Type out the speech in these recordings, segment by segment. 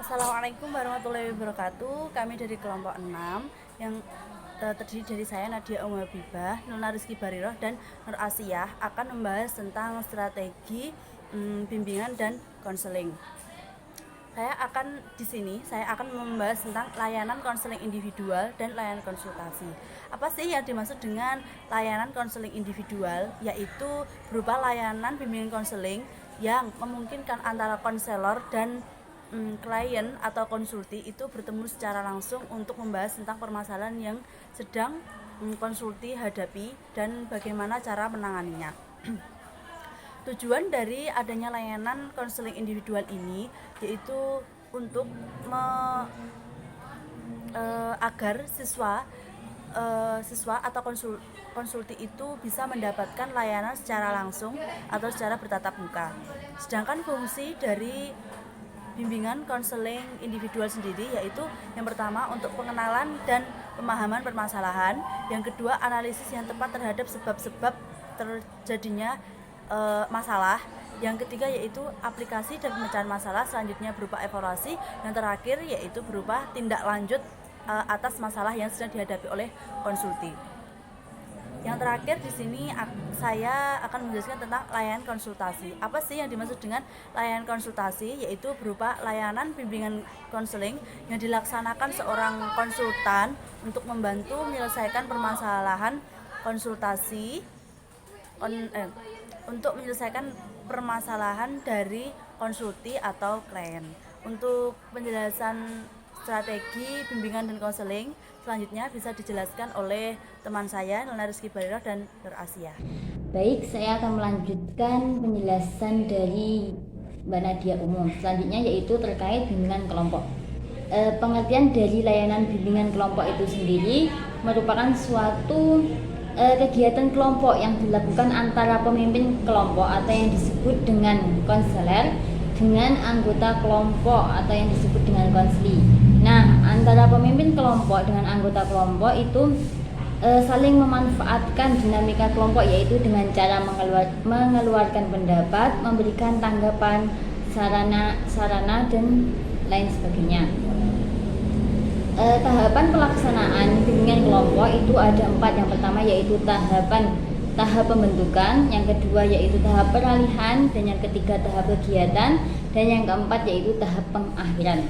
Assalamualaikum warahmatullahi wabarakatuh. Kami dari kelompok 6 yang terdiri dari saya Nadia Habibah, Nona Rizky Bariroh, dan Nur Asiyah akan membahas tentang strategi bimbingan dan konseling. Saya akan membahas tentang layanan konseling individual dan layanan konsultasi. Apa sih yang dimaksud dengan layanan konseling individual? Yaitu berupa layanan bimbingan konseling yang memungkinkan antara konselor dan klien atau konsulti itu bertemu secara langsung untuk membahas tentang permasalahan yang sedang konsulti hadapi dan bagaimana cara menanganinya. Tujuan dari adanya layanan konseling individual ini yaitu untuk agar siswa atau konsulti itu bisa mendapatkan layanan secara langsung atau secara bertatap muka. Sedangkan fungsi dari bimbingan konseling individual sendiri yaitu yang pertama untuk pengenalan dan pemahaman permasalahan, yang kedua analisis yang tepat terhadap sebab-sebab terjadinya masalah, yang ketiga yaitu aplikasi dan pemecahan masalah, selanjutnya berupa evaluasi, dan terakhir yaitu berupa tindak lanjut atas masalah yang sedang dihadapi oleh konsulti. Yang terakhir di sini saya akan menjelaskan tentang layanan konsultasi. Apa sih yang dimaksud dengan layanan konsultasi? Yaitu berupa layanan bimbingan konseling yang dilaksanakan seorang konsultan untuk membantu menyelesaikan permasalahan untuk menyelesaikan permasalahan dari konsulti atau klien. Untuk penjelasan strategi bimbingan dan konseling selanjutnya bisa dijelaskan oleh teman saya Nona Rizky Bariroh dan Nur Asiyah. Baik, saya akan melanjutkan penjelasan dari Mbak Nadia umum. Selanjutnya yaitu terkait bimbingan kelompok. Pengertian dari layanan bimbingan kelompok itu sendiri merupakan suatu kegiatan kelompok yang dilakukan antara pemimpin kelompok atau yang disebut dengan konselor dengan anggota kelompok atau yang disebut dengan konseli. Nah, antara pemimpin kelompok dengan anggota kelompok itu saling memanfaatkan dinamika kelompok, yaitu dengan cara mengeluarkan pendapat, memberikan tanggapan, sarana dan lain sebagainya. Tahapan pelaksanaan bimbingan kelompok itu ada 4. Yang pertama yaitu tahap pembentukan, yang kedua yaitu tahap peralihan, dan yang ketiga tahap kegiatan, dan yang keempat yaitu tahap pengakhiran.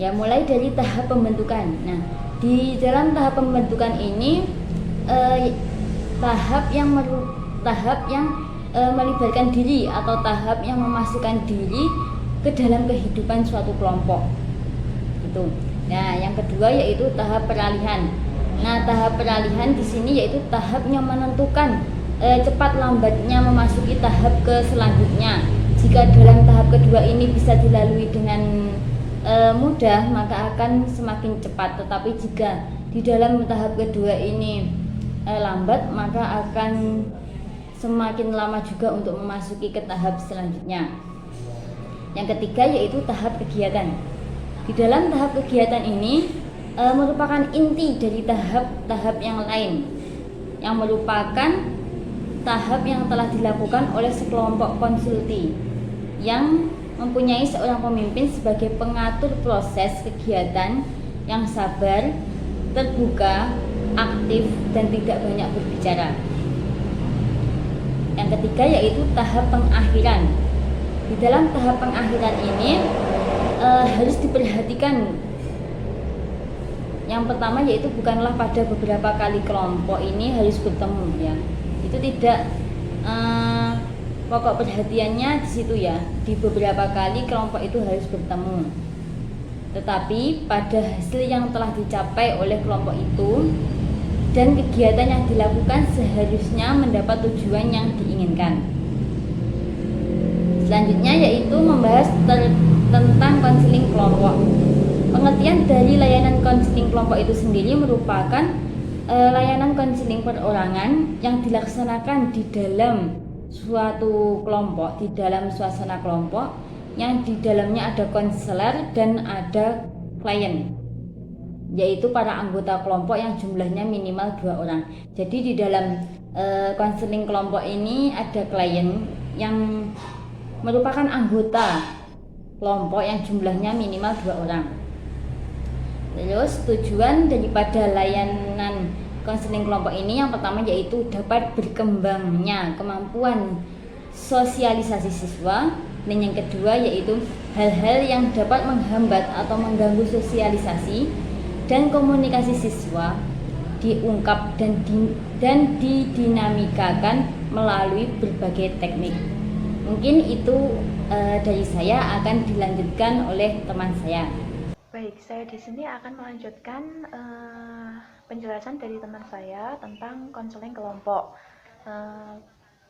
Ya, mulai dari tahap pembentukan. Nah, di dalam tahap pembentukan ini tahap yang melibatkan diri atau tahap yang memasukkan diri ke dalam kehidupan suatu kelompok. Itu. Nah, yang kedua yaitu tahap peralihan. Nah, tahap peralihan di sini yaitu tahap yang menentukan cepat lambatnya memasuki tahap ke selanjutnya. Jika dalam tahap kedua ini bisa dilalui dengan mudah, maka akan semakin cepat. Tetapi jika di dalam tahap kedua ini lambat, maka akan semakin lama juga untuk memasuki ke tahap selanjutnya. Yang ketiga yaitu tahap kegiatan. Di dalam tahap kegiatan ini merupakan inti dari tahap-tahap yang lain, yang merupakan tahap yang telah dilakukan oleh sekelompok konsulti yang mempunyai seorang pemimpin sebagai pengatur proses kegiatan yang sabar, terbuka, aktif, dan tidak banyak berbicara. Yang ketiga yaitu tahap pengakhiran. Di dalam tahap pengakhiran ini harus diperhatikan. Yang pertama yaitu bukanlah pada beberapa kali kelompok ini harus bertemu, ya. Itu tidak pokok perhatiannya di situ, ya. Di beberapa kali kelompok itu harus bertemu. Tetapi pada hasil yang telah dicapai oleh kelompok itu dan kegiatan yang dilakukan seharusnya mendapat tujuan yang diinginkan. Selanjutnya yaitu membahas tentang konseling kelompok. Pengertian dari layanan konseling kelompok itu sendiri merupakan layanan konseling perorangan yang dilaksanakan di dalam suatu kelompok, di dalam suasana kelompok yang di dalamnya ada konselor dan ada klien, yaitu para anggota kelompok yang jumlahnya minimal 2 orang. Jadi di dalam konseling kelompok ini ada klien yang merupakan anggota kelompok yang jumlahnya minimal 2 orang. Terus tujuan daripada layanan konseling kelompok ini yang pertama yaitu dapat berkembangnya kemampuan sosialisasi siswa, dan yang kedua yaitu hal-hal yang dapat menghambat atau mengganggu sosialisasi dan komunikasi siswa diungkap dan didinamikakan melalui berbagai teknik. Mungkin itu dari saya, akan dilanjutkan oleh teman saya. Baik, saya di sini akan melanjutkan penjelasan dari teman saya tentang konseling kelompok.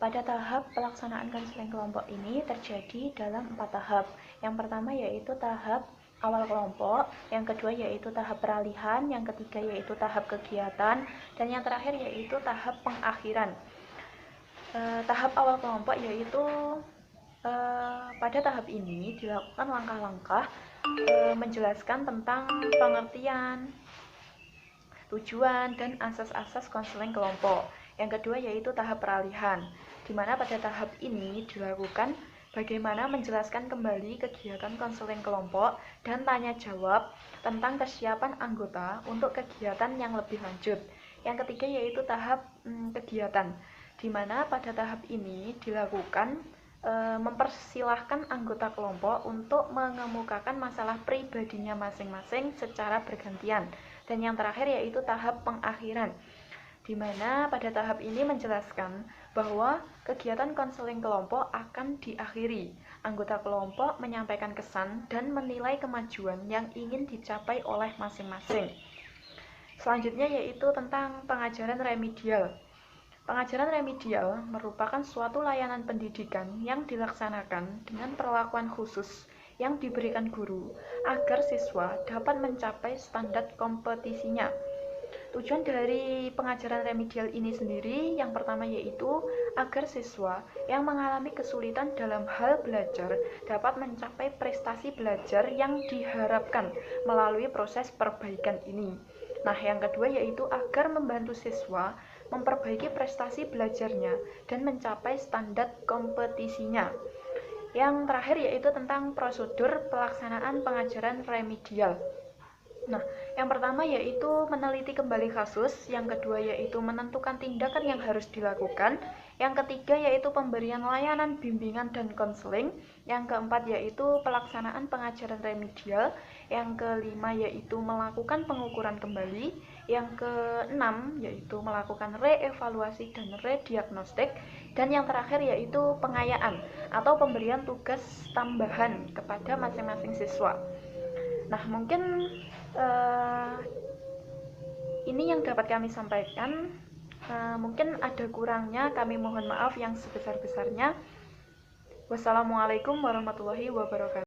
Pada tahap pelaksanaan konseling kelompok ini terjadi dalam 4 tahap. Yang pertama yaitu tahap awal kelompok, yang kedua yaitu tahap peralihan, yang ketiga yaitu tahap kegiatan, dan yang terakhir yaitu tahap pengakhiran. Tahap awal kelompok yaitu pada tahap ini dilakukan langkah-langkah menjelaskan tentang pengertian, tujuan, dan asas-asas konseling kelompok. Yang kedua yaitu tahap peralihan, di mana pada tahap ini dilakukan bagaimana menjelaskan kembali kegiatan konseling kelompok dan tanya jawab tentang kesiapan anggota untuk kegiatan yang lebih lanjut. Yang ketiga yaitu tahap kegiatan, di mana pada tahap ini dilakukan mempersilahkan anggota kelompok untuk mengemukakan masalah pribadinya masing-masing secara bergantian. Dan yang terakhir yaitu tahap pengakhiran, di mana pada tahap ini menjelaskan bahwa kegiatan konseling kelompok akan diakhiri. Anggota kelompok menyampaikan kesan dan menilai kemajuan yang ingin dicapai oleh masing-masing. Selanjutnya yaitu tentang pengajaran remedial. Pengajaran remedial merupakan suatu layanan pendidikan yang dilaksanakan dengan perlakuan khusus yang diberikan guru agar siswa dapat mencapai standar kompetisinya. Tujuan dari pengajaran remedial ini sendiri yang pertama yaitu agar siswa yang mengalami kesulitan dalam hal belajar dapat mencapai prestasi belajar yang diharapkan melalui proses perbaikan ini. Nah, yang kedua yaitu agar membantu siswa memperbaiki prestasi belajarnya dan mencapai standar kompetisinya. Yang terakhir yaitu tentang prosedur pelaksanaan pengajaran remedial. Nah, yang pertama yaitu meneliti kembali kasus, yang kedua yaitu menentukan tindakan yang harus dilakukan, yang ketiga yaitu pemberian layanan bimbingan dan konseling, yang keempat yaitu pelaksanaan pengajaran remedial, yang kelima yaitu melakukan pengukuran kembali, yang keenam yaitu melakukan reevaluasi dan rediagnostik, dan yang terakhir yaitu pengayaan atau pemberian tugas tambahan kepada masing-masing siswa. Nah, mungkin ini yang dapat kami sampaikan. Mungkin ada kurangnya, kami mohon maaf yang sebesar-besarnya. Wassalamualaikum warahmatullahi wabarakatuh.